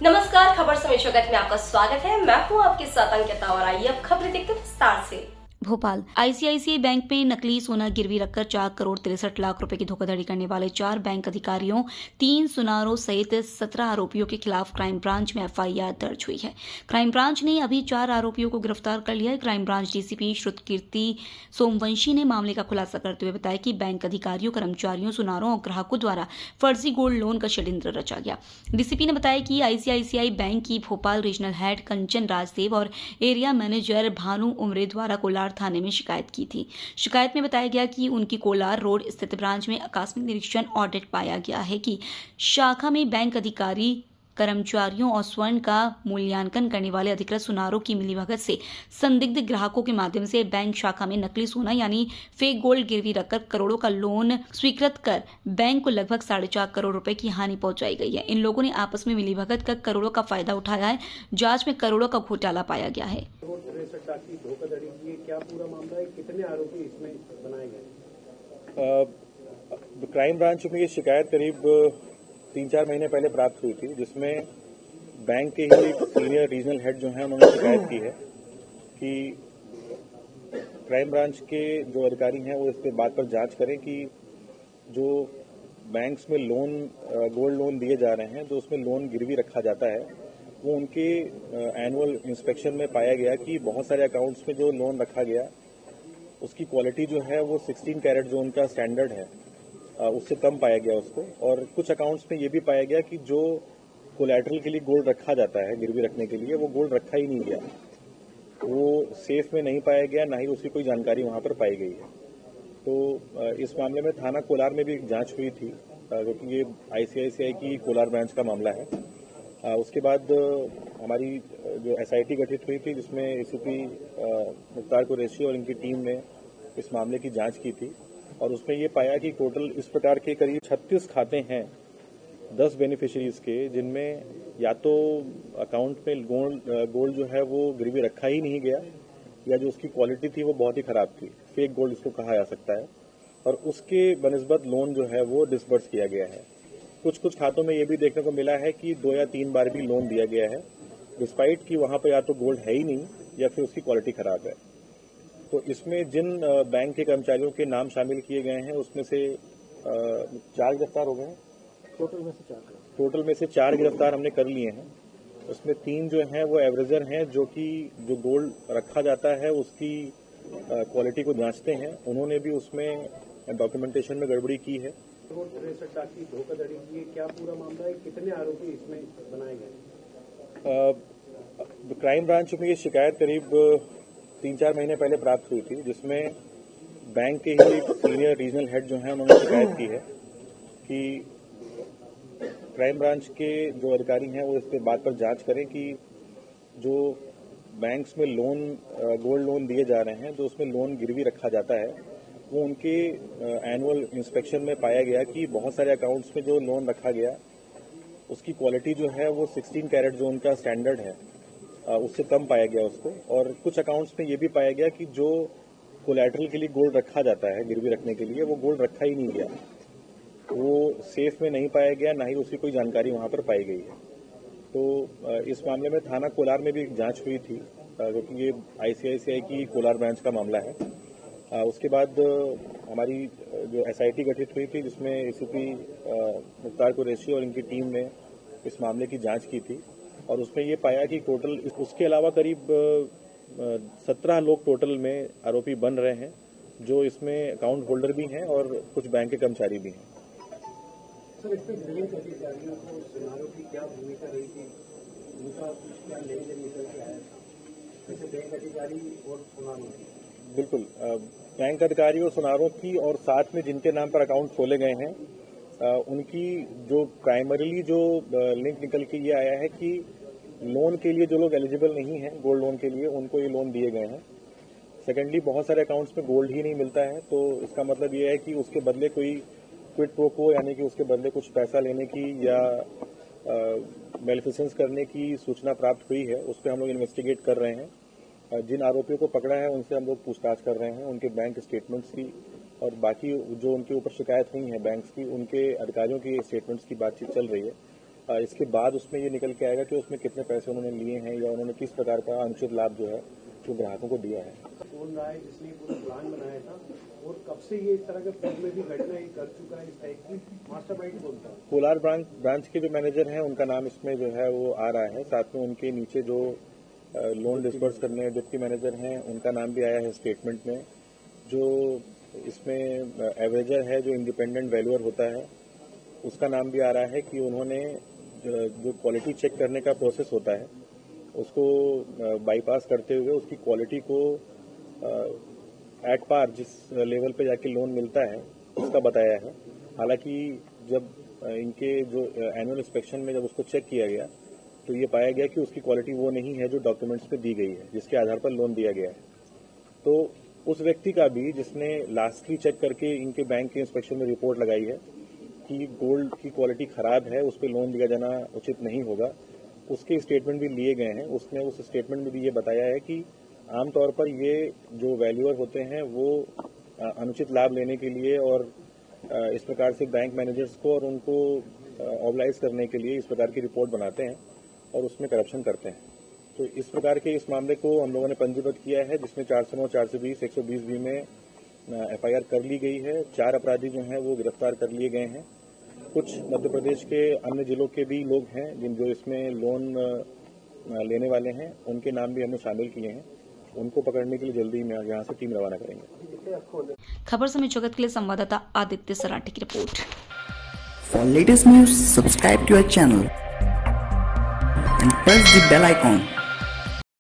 नमस्कार, खबर समय जगत में आपका स्वागत है। मैं हूं आपके साथ अंकिता और आइए अब खबरें देखते हैं विस्तार से। भोपाल आईसीआईसीआई बैंक में नकली सोना गिरवी रखकर 4 करोड़ 63 लाख रुपए की धोखाधड़ी करने वाले 4 बैंक अधिकारियों, 3 सुनारों सहित 17 आरोपियों के खिलाफ क्राइम ब्रांच में एफआईआर दर्ज हुई है। क्राइम ब्रांच ने अभी 4 आरोपियों को गिरफ्तार कर लिया है। Crime branch DCP Shrutkirti Somvanshi ने मामले का खुलासा करते हुए बताया कि बैंक अधिकारियों, कर्मचारियों, सुनारों और ग्राहकों द्वारा फर्जी गोल्ड लोन का षड्यंत्र रचा गया। डीसीपी ने बताया कि आईसीआईसीआई बैंक की भोपाल रीजनल हेड कंचन राजदेव और एरिया मैनेजर भानु उमरे द्वारा कोलार थाने में शिकायत की थी। शिकायत में बताया गया कि उनकी कोलार रोड स्थित ब्रांच में आकस्मिक निरीक्षण ऑडिट पाया गया है कि शाखा में बैंक अधिकारी, कर्मचारियों और स्वर्ण का मूल्यांकन करने वाले अधिकृत सुनारों की मिलीभगत से संदिग्ध ग्राहकों के माध्यम से बैंक शाखा में नकली सोना यानी फेक गोल्ड गिरवी रखकर करोड़ों का लोन स्वीकृत कर बैंक को लगभग 4.5 करोड़ रुपए की हानि पहुंचाई गई है। इन लोगों ने आपस में मिलीभगत कर करोड़ों का फायदा उठाया है। जांच में करोड़ों का घोटाला पाया गया है। धोखाधड़ी की क्या पूरा मामला है? कितने आरोपी इसमें बनाए गए? क्राइम ब्रांच में ये शिकायत करीब 3-4 महीने पहले प्राप्त हुई थी, जिसमें बैंक के ही एक सीनियर रीजनल हेड जो है उन्होंने शिकायत की है कि क्राइम ब्रांच के जो अधिकारी हैं वो इस बात पर जांच करें कि जो बैंक्स में लोन, गोल्ड लोन दिए जा रहे हैं, जो उसमें लोन गिरवी रखा जाता है, वो उनके एनुअल इंस्पेक्शन में पाया गया कि बहुत सारे अकाउंट्स में जो लोन रखा गया उसकी क्वालिटी जो है वो 16 कैरेट जो उनका स्टैंडर्ड है उससे कम पाया गया उसको। और कुछ अकाउंट्स में ये भी पाया गया कि जो कोलैटरल के लिए गोल्ड रखा जाता है गिरवी रखने के लिए, वो गोल्ड रखा ही नहीं गया, वो सेफ में नहीं पाया गया, ना ही उसकी कोई जानकारी वहां पर पाई गई है। तो इस मामले में थाना कोलार में भी एक जांच हुई थी, क्योंकि ये आईसीआईसीआई की कोलार ब्रांच का मामला है। उसके बाद हमारी जो एसआईटी गठित हुई थी, जिसमें एसीपी मुख्तार कुरैशी और इनकी टीम ने इस मामले की जांच की थी, और उसमें ये पाया कि टोटल इस प्रकार के करीब 36 खाते हैं 10 बेनिफिशियरीज के, जिनमें या तो अकाउंट में गोल्ड जो है वो गिरवी रखा ही नहीं गया, या जो उसकी क्वालिटी थी वो बहुत ही खराब थी, फेक गोल्ड इसको कहा जा सकता है, और उसके बनिस्बत लोन जो है वो डिसबर्स किया गया है। कुछ खातों में ये भी देखने को मिला है कि 2 या 3 बार भी लोन दिया गया है, डिस्पाइट कि वहां पर या तो गोल्ड है ही नहीं या फिर उसकी क्वालिटी खराब है। तो इसमें जिन बैंक के कर्मचारियों के नाम शामिल किए गए हैं उसमें से 4 गिरफ्तार हो गए हैं। टोटल में से 4 गिरफ्तार हमने कर लिए हैं। उसमें 3 जो हैं वो एवरेजर हैं, जो कि जो गोल्ड रखा जाता है उसकी क्वालिटी को जांचते हैं। उन्होंने भी उसमें डॉक्यूमेंटेशन में गड़बड़ी की है। धोखाधड़ी की क्या पूरा मामला है? कितने आरोपी इसमें बनाए गए? क्राइम ब्रांच में ये शिकायत करीब 3-4 महीने पहले प्राप्त हुई थी, जिसमें बैंक के ही एक सीनियर रीजनल हेड जो है उन्होंने शिकायत की है कि क्राइम ब्रांच के जो अधिकारी हैं वो इस बात पर जांच करें कि जो बैंक्स में लोन, गोल्ड लोन दिए जा रहे हैं, जो उसमें लोन गिरवी रखा जाता है, वो उनके एनुअल इंस्पेक्शन में पाया गया कि बहुत सारे अकाउंट्स में जो लोन रखा गया उसकी क्वालिटी जो है वो 16 कैरेट जो उनका स्टैंडर्ड है उससे कम पाया गया उसको। और कुछ अकाउंट्स में ये भी पाया गया कि जो कोलैटरल के लिए गोल्ड रखा जाता है गिरवी रखने के लिए, वो गोल्ड रखा ही नहीं गया, वो सेफ में नहीं पाया गया, ना ही उसकी कोई जानकारी वहां पर पाई गई है। तो इस मामले में थाना कोलार में भी एक जांच हुई थी, क्योंकि ये आईसीआईसीआई की कोलार ब्रांच का मामला है। उसके बाद हमारी जो एसआईटी गठित हुई थी, जिसमें एसीपी मुख्तार कुरैशी और इनकी टीम ने इस मामले की जांच की थी, और उसमें ये पाया कि टोटल उसके अलावा करीब 17 लोग टोटल में आरोपी बन रहे हैं, जो इसमें अकाउंट होल्डर भी हैं और कुछ बैंक के कर्मचारी भी हैं। सर, इसमें बैंक अधिकारियों को सुनारों की क्या भूमिका रही थी? उनका क्या लेन देन निकल के आया था? जैसे बैंक अधिकारी और सुनारों की। बिल्कुल, बैंक अधिकारी और सुनारों की, और साथ में जिनके नाम पर अकाउंट खोले गए हैं उनकी जो प्राइमरीली जो लिंक निकल के ये आया है कि लोन के लिए जो लोग एलिजिबल नहीं हैं गोल्ड लोन के लिए, उनको ये लोन दिए गए हैं। सेकेंडली, बहुत सारे अकाउंट्स में गोल्ड ही नहीं मिलता है, तो इसका मतलब ये है कि उसके बदले कोई क्विड प्रो क्वो, यानी कि उसके बदले कुछ पैसा लेने की या मेलिफिसेंस करने की सूचना प्राप्त हुई है। उस पर हम लोग इन्वेस्टिगेट कर रहे हैं। जिन आरोपियों को पकड़ा है उनसे हम लोग पूछताछ कर रहे हैं, उनके बैंक स्टेटमेंट्स की और बाकी जो उनके ऊपर शिकायत हुई है बैंक्स की, उनके अधिकारियों की स्टेटमेंट्स की बातचीत चल रही है। इसके बाद उसमें ये निकल के आएगा कि उसमें कितने पैसे उन्होंने लिए हैं या उन्होंने किस प्रकार का अनुचित लाभ जो है जो ग्राहकों को दिया है। कौन रहा है जिसने पूरा प्लान बनाया था और कब से ये इस तरह के पहले में भी घटना कर चुका है, इस टाइप की मास्टरमाइंड कौन था? कोलार ब्रांच के जो मैनेजर हैं उनका नाम इसमें जो है वो आ रहा है, साथ में उनके नीचे जो लोन डिस्पर्स करने डिप्टी मैनेजर हैं उनका नाम भी आया है स्टेटमेंट में। जो इसमें एवरेजर है जो इंडिपेंडेंट वैल्यूअर होता है उसका नाम भी आ रहा है कि उन्होंने जो क्वालिटी चेक करने का प्रोसेस होता है उसको बाईपास करते हुए उसकी क्वालिटी को एट पार जिस लेवल पे जाके लोन मिलता है उसका बताया है। हालांकि जब इनके जो एनुअल इंस्पेक्शन में जब उसको चेक किया गया तो ये पाया गया कि उसकी क्वालिटी वो नहीं है जो डॉक्यूमेंट्स पे दी गई है जिसके आधार पर लोन दिया गया है। तो उस व्यक्ति का भी जिसने लास्टली चेक करके इनके बैंक के इंस्पेक्शन में रिपोर्ट लगाई है कि गोल्ड की क्वालिटी खराब है, उस पर लोन दिया जाना उचित नहीं होगा, उसके स्टेटमेंट भी लिए गए हैं। उसने उस स्टेटमेंट में भी ये बताया है कि आमतौर पर ये जो वैल्यूअर होते हैं वो अनुचित लाभ लेने के लिए और इस प्रकार से बैंक मैनेजर्स को और उनको ऑबलाइज करने के लिए इस प्रकार की रिपोर्ट बनाते हैं और उसमें करप्शन करते हैं। तो इस प्रकार के इस मामले को हम लोगों ने पंजीबद्ध किया है जिसमें 409, 420, 120 बी में एफआईआर कर ली गई है। 4 अपराधी जो हैं वो गिरफ्तार कर लिए गए हैं। कुछ मध्य प्रदेश के अन्य जिलों के भी लोग हैं जिन जो इसमें लोन लेने वाले हैं, उनके नाम भी हमने शामिल किए हैं। उनको पकड़ने के लिए जल्दी ही यहाँ से टीम रवाना करेंगे। खबर समय जगत के लिए संवाददाता आदित्य सराठी की report. For latest news, subscribe to our channel and press the bell icon